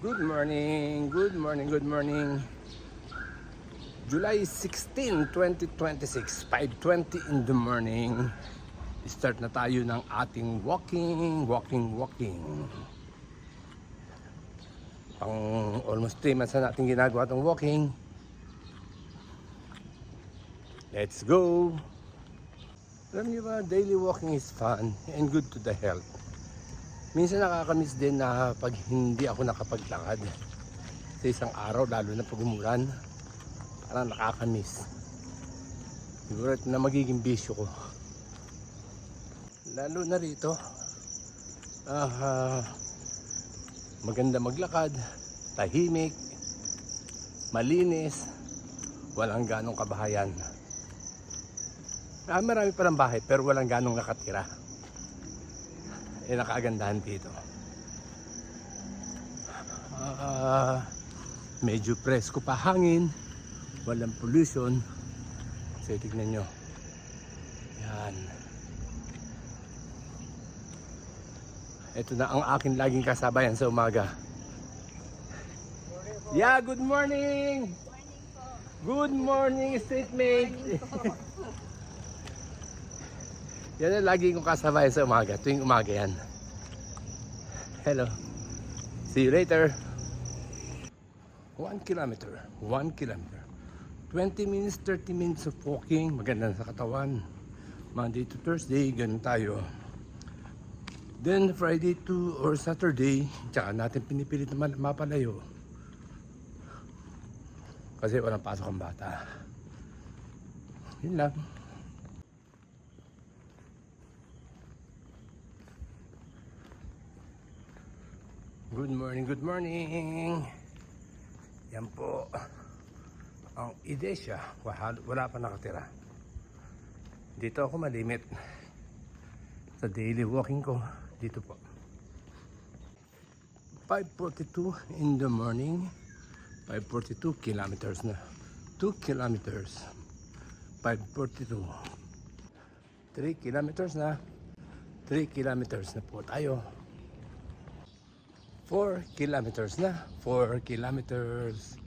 Good morning, good morning, good morning. July 16, 2026, 5:20 in the morning. Start na tayo ng ating walking. Pang almost 3 months na natin ginagawa itong walking. Let's go! Alam niyo ba, daily walking is fun and good to the health. Minsan nakakamiss din na pag hindi ako nakapaglakad sa isang araw, lalo na pag umulan, parang nakakamiss. Siguro ito na magiging bisyo ko. Lalo na rito, maganda maglakad, tahimik, malinis, walang ganong kabahayan. Marami palang bahay pero walang ganong nakatira. Nakagandahan dito. Medyo presko pa hangin, walang pollution. So tignan nyo, yan. Ito na ang akin laging kasabayan sa umaga. Yeah, good morning. Good morning, street mate. Yan ang lagi kong kasabayan sa umaga. Tuwing umaga yan. Hello. See you later. 1 kilometer. 1 kilometer. 20 minutes, 30 minutes of walking. Maganda sa katawan. Monday to Thursday, ganun tayo. Then Friday to or Saturday, tsaka natin pinipilit na mapalayo. Kasi walang pasok ang bata. Yun lang. Good morning, good morning. Yan po ang Idesya. Wala pa nakatira. Dito ako malimit sa daily walking ko. Dito po 5:42 in the morning. 5:42 kilometers na. 2 kilometers. 5:42. 3 kilometers na. 3 kilometers na po tayo. 4 kilometers na. 4 kilometers.